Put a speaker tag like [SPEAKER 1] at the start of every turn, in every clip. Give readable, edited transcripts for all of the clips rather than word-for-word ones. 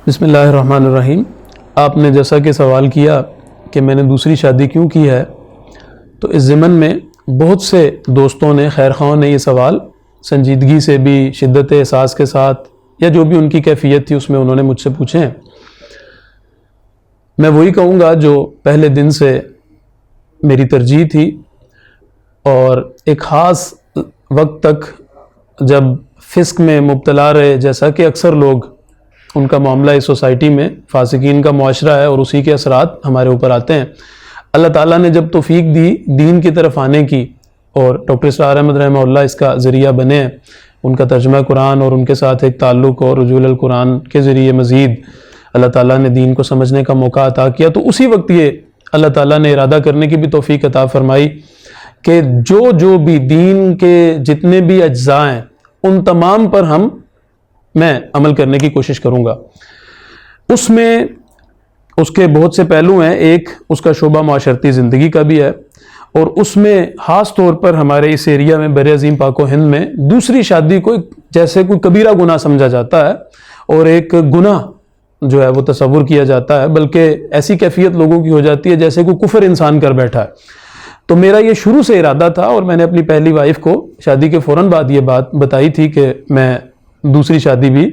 [SPEAKER 1] بسم اللہ الرحمن الرحیم۔ آپ نے جیسا کہ سوال کیا کہ میں نے دوسری شادی کیوں کی ہے، تو اس ضمن میں بہت سے دوستوں نے، خیر خواہوں نے یہ سوال سنجیدگی سے بھی، شدت احساس کے ساتھ، یا جو بھی ان کی کیفیت تھی اس میں انہوں نے مجھ سے پوچھے ہیں۔ میں وہی کہوں گا جو پہلے دن سے میری ترجیح تھی، اور ایک خاص وقت تک جب فسق میں مبتلا رہے، جیسا کہ اکثر لوگ، ان کا معاملہ اس سوسائٹی میں فاسقین کا معاشرہ ہے اور اسی کے اثرات ہمارے اوپر آتے ہیں۔ اللہ تعالیٰ نے جب توفیق دی دین کی طرف آنے کی، اور ڈاکٹر اسرار احمد رحمہ اللہ اس کا ذریعہ بنے ہیں، ان کا ترجمہ قرآن اور ان کے ساتھ ایک تعلق اور رجوع القرآن کے ذریعے مزید اللہ تعالیٰ نے دین کو سمجھنے کا موقع عطا کیا، تو اسی وقت یہ اللہ تعالیٰ نے ارادہ کرنے کی بھی توفیق عطا فرمائی کہ جو بھی دین کے جتنے بھی اجزاء ہیں ان تمام پر میں عمل کرنے کی کوشش کروں گا۔ اس میں اس کے بہت سے پہلو ہیں، ایک اس کا شعبہ معاشرتی زندگی کا بھی ہے، اور اس میں خاص طور پر ہمارے اس ایریا میں، بر عظیم پاک و ہند میں، دوسری شادی کو جیسے کوئی کبیرہ گناہ سمجھا جاتا ہے اور ایک گناہ جو ہے وہ تصور کیا جاتا ہے، بلکہ ایسی کیفیت لوگوں کی ہو جاتی ہے جیسے کوئی کفر انسان کر بیٹھا ہے۔ تو میرا یہ شروع سے ارادہ تھا، اور میں نے اپنی پہلی وائف کو شادی کے فوراً بعد یہ بات بتائی تھی کہ میں دوسری شادی بھی،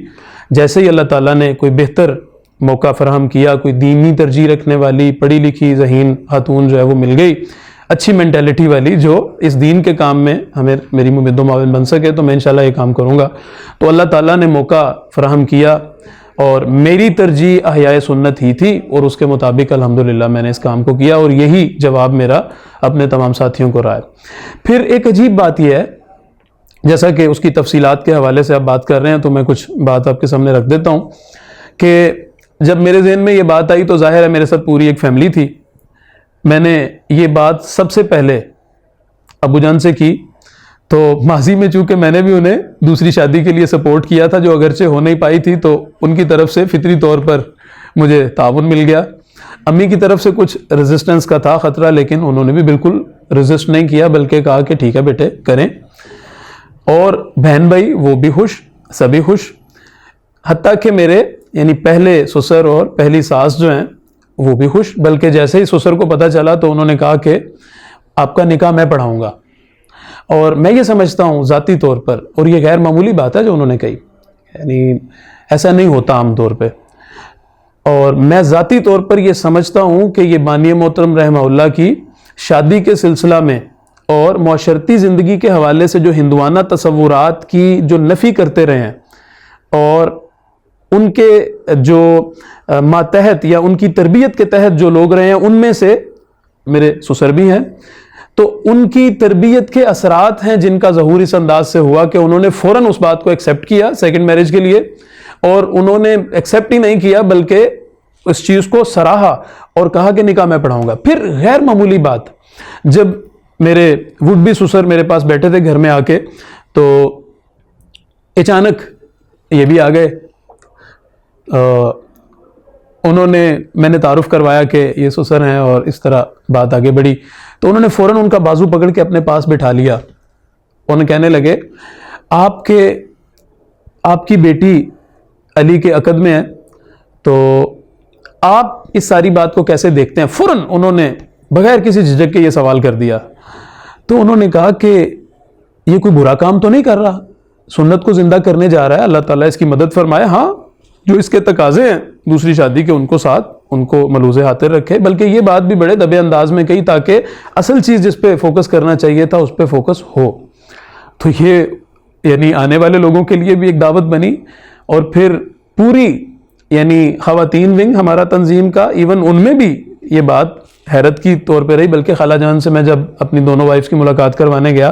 [SPEAKER 1] جیسے ہی اللہ تعالیٰ نے کوئی بہتر موقع فراہم کیا، کوئی دینی ترجیح رکھنے والی پڑھی لکھی ذہین خاتون جو ہے وہ مل گئی، اچھی مینٹیلٹی والی، جو اس دین کے کام میں میری ممد و معاون بن سکے، تو میں انشاءاللہ یہ کام کروں گا۔ تو اللہ تعالیٰ نے موقع فراہم کیا، اور میری ترجیح احیاء سنت ہی تھی، اور اس کے مطابق الحمدللہ میں نے اس کام کو کیا، اور یہی جواب میرا اپنے تمام ساتھیوں کو رہا ہے۔ پھر ایک عجیب بات یہ ہے، جیسا کہ اس کی تفصیلات کے حوالے سے آپ بات کر رہے ہیں، تو میں کچھ بات آپ کے سامنے رکھ دیتا ہوں کہ جب میرے ذہن میں یہ بات آئی تو ظاہر ہے میرے ساتھ پوری ایک فیملی تھی۔ میں نے یہ بات سب سے پہلے ابو جان سے کی، تو ماضی میں چونکہ میں نے بھی انہیں دوسری شادی کے لیے سپورٹ کیا تھا، جو اگرچہ ہو نہیں پائی تھی، تو ان کی طرف سے فطری طور پر مجھے تعاون مل گیا۔ امی کی طرف سے کچھ ریزسٹنس کا تھا خطرہ، لیکن انہوں نے بھی بالکل ریزسٹ نہیں کیا، بلکہ کہا کہ ٹھیک ہے بیٹے کریں۔ اور بہن بھائی وہ بھی خوش، سبھی خوش، حتیٰ کہ میرے یعنی پہلے سسر اور پہلی ساس جو ہیں وہ بھی خوش، بلکہ جیسے ہی سسر کو پتہ چلا تو انہوں نے کہا کہ آپ کا نکاح میں پڑھاؤں گا۔ اور میں یہ سمجھتا ہوں ذاتی طور پر، اور یہ غیر معمولی بات ہے جو انہوں نے کہی، یعنی ایسا نہیں ہوتا عام طور پہ، اور میں ذاتی طور پر یہ سمجھتا ہوں کہ یہ بانی محترم رحمہ اللہ کی شادی کے سلسلہ میں اور معاشرتی زندگی کے حوالے سے جو ہندوانہ تصورات کی جو نفی کرتے رہے ہیں، اور ان کے جو ماتحت یا ان کی تربیت کے تحت جو لوگ رہے ہیں، ان میں سے میرے سسر بھی ہیں، تو ان کی تربیت کے اثرات ہیں جن کا ظہور اس انداز سے ہوا کہ انہوں نے فوراً اس بات کو ایکسیپٹ کیا سیکنڈ میرج کے لیے، اور انہوں نے ایکسیپٹ ہی نہیں کیا بلکہ اس چیز کو سراہا اور کہا کہ نکاح میں پڑھاؤں گا۔ پھر غیر معمولی بات، جب میرے وڈ بی سسر میرے پاس بیٹھے تھے گھر میں آ کے، تو اچانک یہ بھی آ گئے۔ میں نے تعارف کروایا کہ یہ سسر ہیں، اور اس طرح بات آگے بڑھی، تو انہوں نے فوراً ان کا بازو پکڑ کے اپنے پاس بٹھا لیا۔ انہوں کہنے لگے آپ کی بیٹی علی کے عقد میں ہے، تو آپ اس ساری بات کو کیسے دیکھتے ہیں؟ فوراً انہوں نے بغیر کسی جھجک کے یہ سوال کر دیا۔ تو انہوں نے کہا کہ یہ کوئی برا کام تو نہیں کر رہا، سنت کو زندہ کرنے جا رہا ہے، اللہ تعالیٰ اس کی مدد فرمائے۔ ہاں، جو اس کے تقاضے ہیں دوسری شادی کے، ان کو ساتھ ان کو ملوز خاطر رکھے، بلکہ یہ بات بھی بڑے دبے انداز میں کہی تاکہ اصل چیز جس پہ فوکس کرنا چاہیے تھا اس پہ فوکس ہو۔ تو یہ یعنی آنے والے لوگوں کے لیے بھی ایک دعوت بنی، اور پھر پوری یعنی خواتین ونگ ہمارا تنظیم کا، ایون ان میں بھی یہ بات حیرت کی طور پہ رہی، بلکہ خالہ جان سے میں جب اپنی دونوں وائفز کی ملاقات کروانے گیا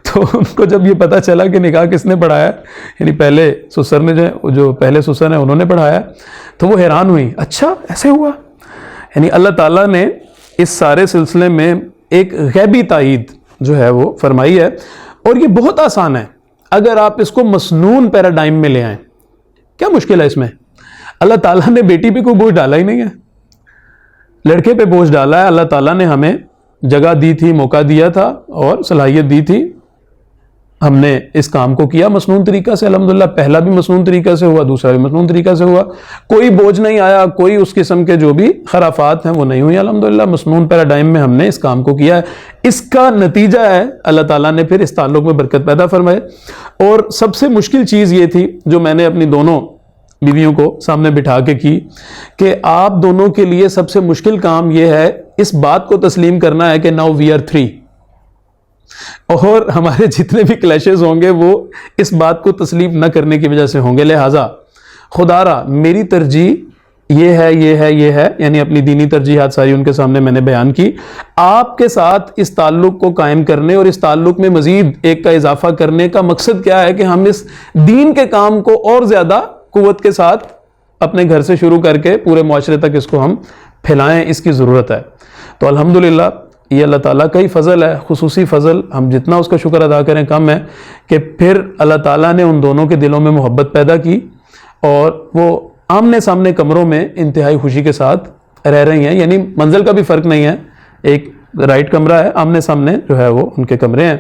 [SPEAKER 1] تو ان کو جب یہ پتہ چلا کہ نکاح کس نے پڑھایا، یعنی پہلے سسر نے جو پہلے سسر ہیں انہوں نے پڑھایا، تو وہ حیران ہوئی، اچھا ایسے ہوا۔ یعنی اللہ تعالیٰ نے اس سارے سلسلے میں ایک غیبی تائید جو ہے وہ فرمائی ہے، اور یہ بہت آسان ہے اگر آپ اس کو مسنون پیراڈائم میں لے آئیں۔ کیا مشکل ہے اس میں؟ اللہ تعالیٰ نے بیٹی پہ کوئی بوجھ ڈالا ہی نہیں ہے، لڑکے پہ بوجھ ڈالا ہے۔ اللہ تعالیٰ نے ہمیں جگہ دی تھی، موقع دیا تھا اور صلاحیت دی تھی، ہم نے اس کام کو کیا مسنون طریقہ سے الحمدللہ. پہلا بھی مسنون طریقہ سے ہوا, دوسرا بھی مسنون طریقہ سے ہوا, کوئی بوجھ نہیں آیا, کوئی اس قسم کے جو بھی خرافات ہیں وہ نہیں ہوئی الحمدللہ. مسنون پیراڈائم میں ہم نے اس کام کو کیا ہے. اس کا نتیجہ ہے اللہ تعالیٰ نے پھر اس تعلق میں برکت پیدا فرمائے. اور سب سے مشکل چیز یہ تھی جو میں نے اپنی دونوں بیویوں کو سامنے بٹھا کے کی کہ آپ دونوں کے لیے سب سے مشکل کام یہ ہے اس بات کو تسلیم کرنا ہے کہ ناؤ وی آر 3, اور ہمارے جتنے بھی کلیشز ہوں گے وہ اس بات کو تسلیم نہ کرنے کی وجہ سے ہوں گے. لہٰذا خدا را میری ترجیح یہ ہے, یہ ہے, یہ ہے, یعنی اپنی دینی ترجیحات ساری ان کے سامنے میں نے بیان کی. آپ کے ساتھ اس تعلق کو قائم کرنے اور اس تعلق میں مزید ایک کا اضافہ کرنے کا مقصد کیا ہے کہ ہم اس دین کے کام کو اور زیادہ قوت کے ساتھ اپنے گھر سے شروع کر کے پورے معاشرے تک اس کو ہم پھیلائیں. اس کی ضرورت ہے. تو الحمدللہ یہ اللہ تعالیٰ کا ہی فضل ہے, خصوصی فضل. ہم جتنا اس کا شکر ادا کریں کم ہے کہ پھر اللہ تعالیٰ نے ان دونوں کے دلوں میں محبت پیدا کی اور وہ آمنے سامنے کمروں میں انتہائی خوشی کے ساتھ رہ رہی ہیں. یعنی منزل کا بھی فرق نہیں ہے, ایک رائٹ کمرہ ہے, آمنے سامنے جو ہے وہ ان کے کمرے ہیں.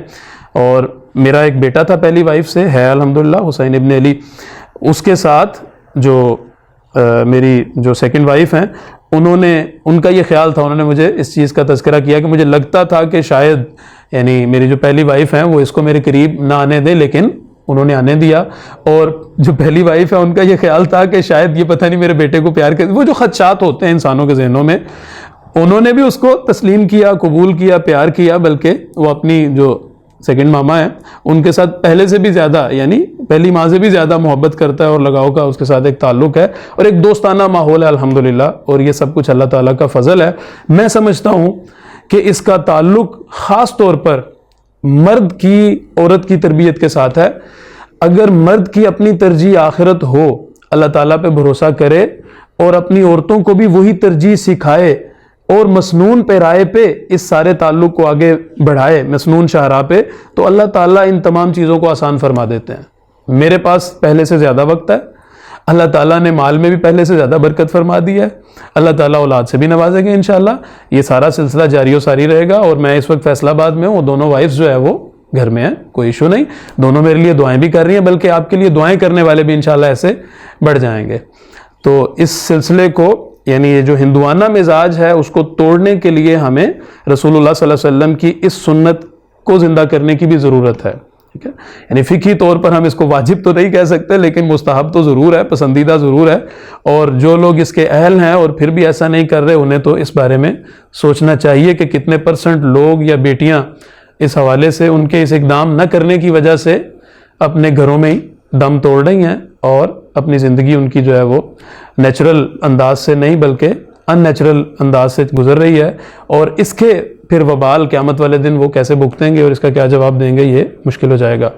[SPEAKER 1] اور میرا ایک بیٹا تھا پہلی وائف سے, ہے الحمدللہ, حسین ابن علی. اس کے ساتھ جو میری جو سیکنڈ وائف ہیں ان کا یہ خیال تھا, انہوں نے مجھے اس چیز کا تذکرہ کیا کہ مجھے لگتا تھا کہ شاید یعنی میری جو پہلی وائف ہیں وہ اس کو میرے قریب نہ آنے دیں, لیکن انہوں نے آنے دیا. اور جو پہلی وائف ہے ان کا یہ خیال تھا کہ شاید یہ پتہ نہیں میرے بیٹے کو پیار کرتے, وہ جو خدشات ہوتے ہیں انسانوں کے ذہنوں میں, انہوں نے بھی اس کو تسلیم کیا, قبول کیا, پیار کیا. بلکہ وہ اپنی جو سیکنڈ ماما ہے ان کے ساتھ پہلے سے بھی زیادہ, یعنی پہلی ماں سے بھی زیادہ محبت کرتا ہے اور لگاؤ کا اس کے ساتھ ایک تعلق ہے اور ایک دوستانہ ماحول ہے الحمدللہ. اور یہ سب کچھ اللہ تعالیٰ کا فضل ہے. میں سمجھتا ہوں کہ اس کا تعلق خاص طور پر مرد کی عورت کی تربیت کے ساتھ ہے. اگر مرد کی اپنی ترجیح آخرت ہو, اللہ تعالیٰ پہ بھروسہ کرے اور اپنی عورتوں کو بھی وہی ترجیح سکھائے اور مسنون پیرائے پہ اس سارے تعلق کو آگے بڑھائے, مسنون شاہراہ پہ, تو اللہ تعالیٰ ان تمام چیزوں کو آسان فرما دیتے ہیں. میرے پاس پہلے سے زیادہ وقت ہے, اللہ تعالیٰ نے مال میں بھی پہلے سے زیادہ برکت فرما دی ہے, اللہ تعالیٰ اولاد سے بھی نوازے گا انشاءاللہ. یہ سارا سلسلہ جاری و ساری رہے گا. اور میں اس وقت فیصل آباد میں ہوں, وہ دونوں وائفز جو ہے وہ گھر میں ہیں, کوئی ایشو نہیں. دونوں میرے لیے دعائیں بھی کر رہی ہیں, بلکہ آپ کے لیے دعائیں کرنے والے بھی انشاءاللہ ایسے بڑھ جائیں گے. تو اس سلسلے کو یعنی یہ جو ہندوانہ مزاج ہے اس کو توڑنے کے لیے ہمیں رسول اللہ صلی اللہ علیہ وسلم کی اس سنت کو زندہ کرنے کی بھی ضرورت ہے. ٹھیک ہے, یعنی فقہی طور پر ہم اس کو واجب تو نہیں کہہ سکتے, لیکن مستحب تو ضرور ہے, پسندیدہ ضرور ہے. اور جو لوگ اس کے اہل ہیں اور پھر بھی ایسا نہیں کر رہے, انہیں تو اس بارے میں سوچنا چاہیے کہ کتنے % لوگ یا بیٹیاں اس حوالے سے ان کے اس اقدام نہ کرنے کی وجہ سے اپنے گھروں میں ہی دم توڑ رہی ہیں اور اپنی زندگی ان کی جو ہے وہ نیچرل انداز سے نہیں بلکہ ان نیچرل انداز سے گزر رہی ہے. اور اس کے پھر وبال قیامت والے دن وہ کیسے بھگتیں گے اور اس کا کیا جواب دیں گے, یہ مشکل ہو جائے گا.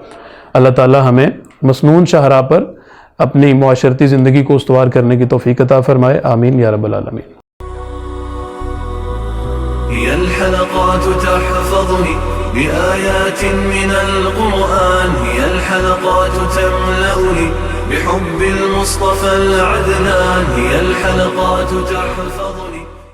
[SPEAKER 1] اللہ تعالی ہمیں مسنون شاہراہ پر اپنی معاشرتی زندگی کو استوار کرنے کی توفیق عطا فرمائے. آمین یا رب العالمین.
[SPEAKER 2] هي الحلقات تحفظني بآيات من القرآن, هي الحلقات تملأني بحب المصطفى العدنان, هي الحلقات تحفظني